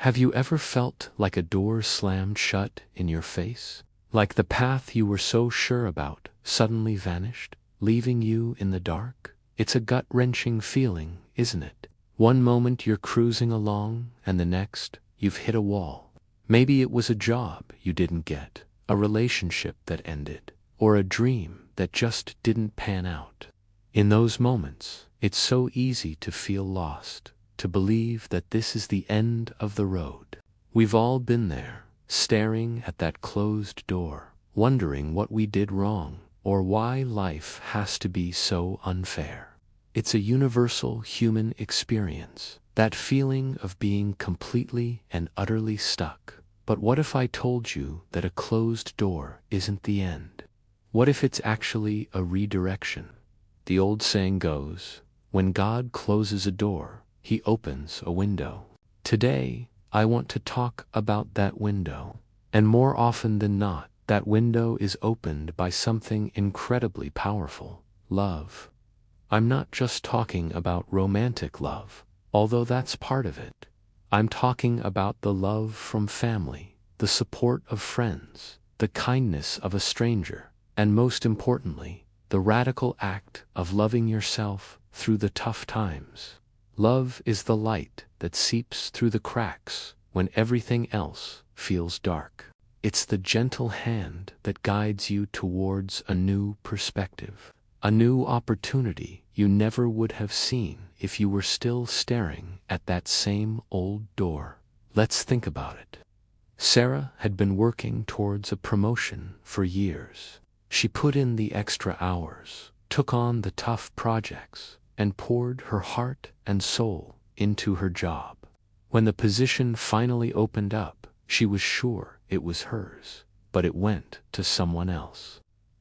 Have you ever felt like a door slammed shut in your face? Like the path you were so sure about suddenly vanished, leaving you in the dark? It's a gut-wrenching feeling, isn't it? One moment you're cruising along, and the next, you've hit a wall. Maybe it was a job you didn't get, a relationship that ended, or a dream that just didn't pan out. In those moments, it's so easy to feel lost, to believe that this is the end of the road. We've all been there, staring at that closed door, wondering what we did wrong, or why life has to be so unfair. It's a universal human experience, that feeling of being completely and utterly stuck. But what if I told you that a closed door isn't the end? What if it's actually a redirection? The old saying goes, when God closes a door, He opens a window. Today, I want to talk about that window. And more often than not, that window is opened by something incredibly powerful: love. I'm not just talking about romantic love, although that's part of it. I'm talking about the love from family, the support of friends, the kindness of a stranger, and most importantly, the radical act of loving yourself through the tough times. Love is the light that seeps through the cracks when everything else feels dark. It's the gentle hand that guides you towards a new perspective, a new opportunity you never would have seen if you were still staring at that same old door. Let's think about it. Sarah had been working towards a promotion for years. She put in the extra hours, took on the tough projects, and poured her heart and soul into her job. When the position finally opened up, she was sure it was hers, but it went to someone else.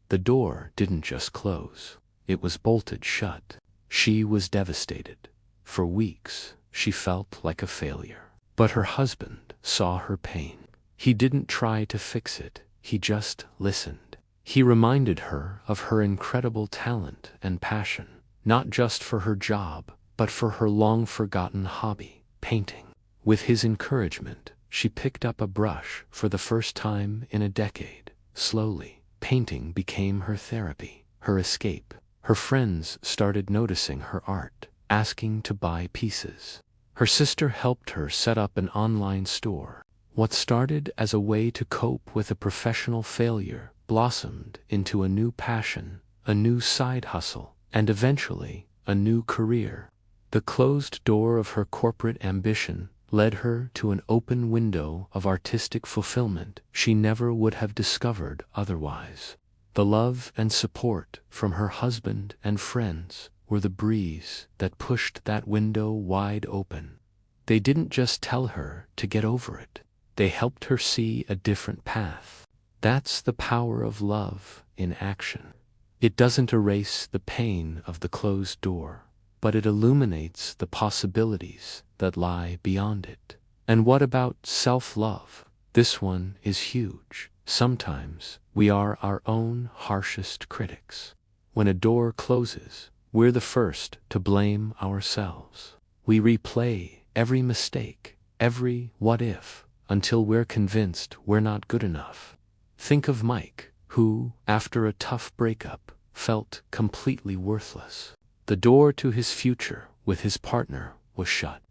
The door didn't just close, it was bolted shut. She was devastated. For weeks, she felt like a failure. But her husband saw her pain. He didn't try to fix it, he just listened. He reminded her of her incredible talent and passion, not just for her job, but for her long-forgotten hobby, painting. With his encouragement, she picked up a brush for the first time in a decade. Slowly, painting became her therapy, her escape. Her friends started noticing her art, asking to buy pieces. Her sister helped her set up an online store. What started as a way to cope with a professional failure blossomed into a new passion, a new side hustle, and eventually, a new career. The closed door of her corporate ambition led her to an open window of artistic fulfillment she never would have discovered otherwise. The love and support from her husband and friends were the breeze that pushed that window wide open. They didn't just tell her to get over it. They helped her see a different path. That's the power of love in action. It doesn't erase the pain of the closed door, but it illuminates the possibilities that lie beyond it. And what about self-love? This one is huge. Sometimes we are our own harshest critics. When a door closes, we're the first to blame ourselves. We replay every mistake, every what if, until we're convinced we're not good enough. Think of Mike, who, after a tough breakup, felt completely worthless. The door to his future with his partner was shut.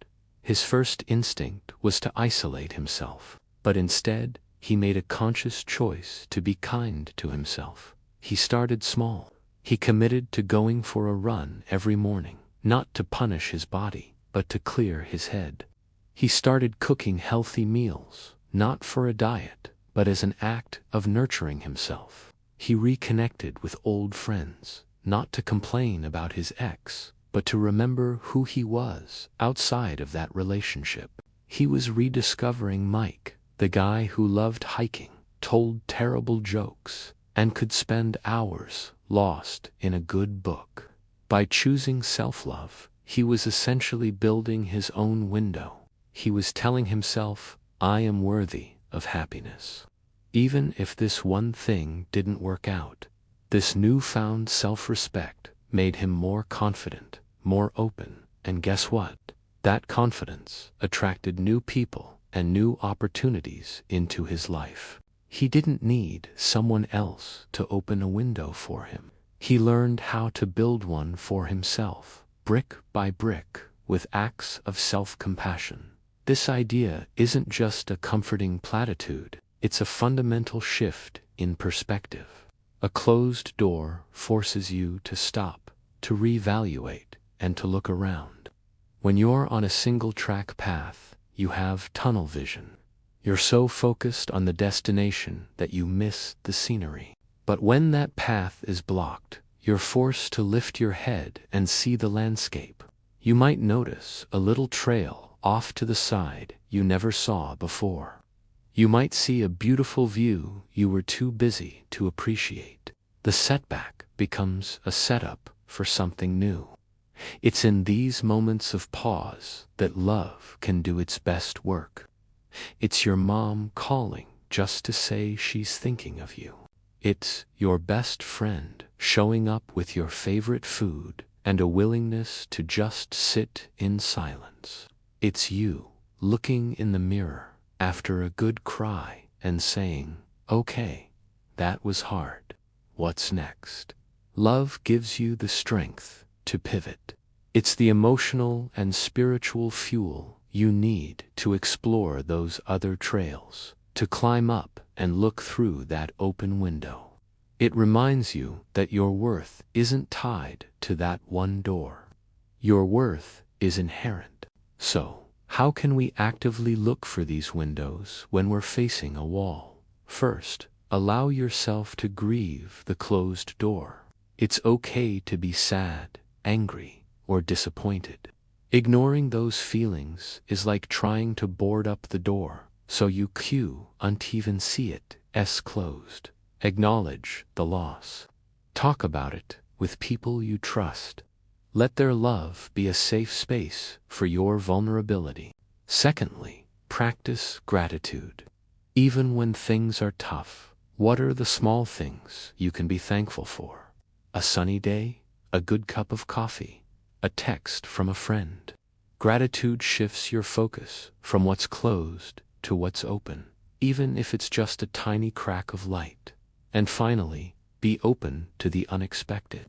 His first instinct was to isolate himself, but instead, he made a conscious choice to be kind to himself. He started small. He committed to going for a run every morning, not to punish his body, but to clear his head. He started cooking healthy meals, not for a diet, but as an act of nurturing himself. He reconnected with old friends, not to complain about his ex, but to remember who he was outside of that relationship. He was rediscovering Mike, the guy who loved hiking, told terrible jokes, and could spend hours lost in a good book. By choosing self-love, he was essentially building his own window. He was telling himself, I am worthy of happiness. Even if this one thing didn't work out, this newfound self-respect made him more confident, more open, and guess what? That confidence attracted new people and new opportunities into his life. He didn't need someone else to open a window for him. He learned how to build one for himself, brick by brick, with acts of self-compassion. This idea isn't just a comforting platitude, it's a fundamental shift in perspective. A closed door forces you to stop, to reevaluate, and to look around. When you're on a single-track path, you have tunnel vision. You're so focused on the destination that you miss the scenery. But when that path is blocked, you're forced to lift your head and see the landscape. You might notice a little trail off to the side you never saw before. You might see a beautiful view you were too busy to appreciate. The setback becomes a setup for something new. It's in these moments of pause that love can do its best work. It's your mom calling just to say she's thinking of you. It's your best friend showing up with your favorite food and a willingness to just sit in silence. It's you looking in the mirror after a good cry and saying, "Okay, that was hard. What's next?" Love gives you the strength to pivot. It's the emotional and spiritual fuel you need to explore those other trails, to climb up and look through that open window. It reminds you that your worth isn't tied to that one door. Your worth is inherent. So, how can we actively look for these windows when we're facing a wall? First, allow yourself to grieve the closed door. It's okay to be sad, angry, or disappointed. Ignoring those feelings is like trying to board up the door so you can't even see it closed. Acknowledge the loss. Talk about it with people you trust. Let their love be a safe space for your vulnerability. Secondly, practice gratitude. Even when things are tough, what are the small things you can be thankful for? A sunny day, a good cup of coffee, a text from a friend. Gratitude shifts your focus from what's closed to what's open, even if it's just a tiny crack of light. And finally, be open to the unexpected.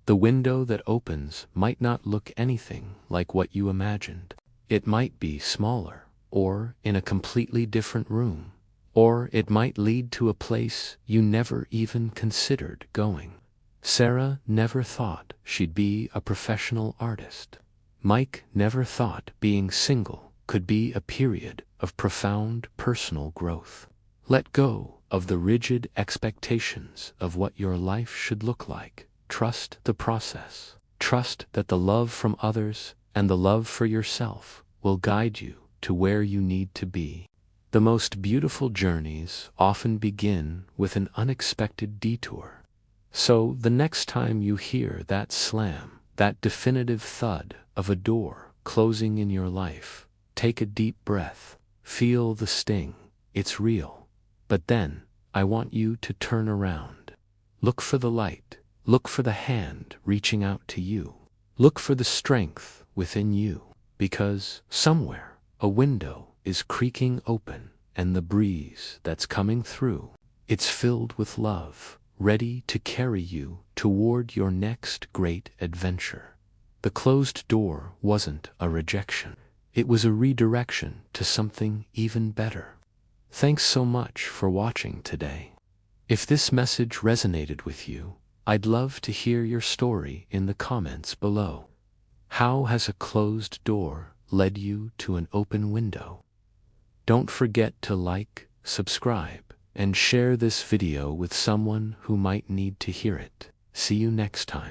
The window that opens might not look anything like what you imagined. It might be smaller, or in a completely different room, or it might lead to a place you never even considered going. Sarah never thought she'd be a professional artist. Mike never thought being single could be a period of profound personal growth. Let go of the rigid expectations of what your life should look like. Trust the process. Trust that the love from others and the love for yourself will guide you to where you need to be. The most beautiful journeys often begin with an unexpected detour. So the next time you hear that slam, that definitive thud of a door closing in your life, take a deep breath. Feel the sting. It's real. But then, I want you to turn around. Look for the light. Look for the hand reaching out to you. Look for the strength within you. Because somewhere, a window is creaking open, and the breeze that's coming through, it's filled with love, ready to carry you toward your next great adventure. The closed door wasn't a rejection. It was a redirection to something even better. Thanks so much for watching today. If this message resonated with you, I'd love to hear your story in the comments below. How has a closed door led you to an open window? Don't forget to like, subscribe, and share this video with someone who might need to hear it. See you next time.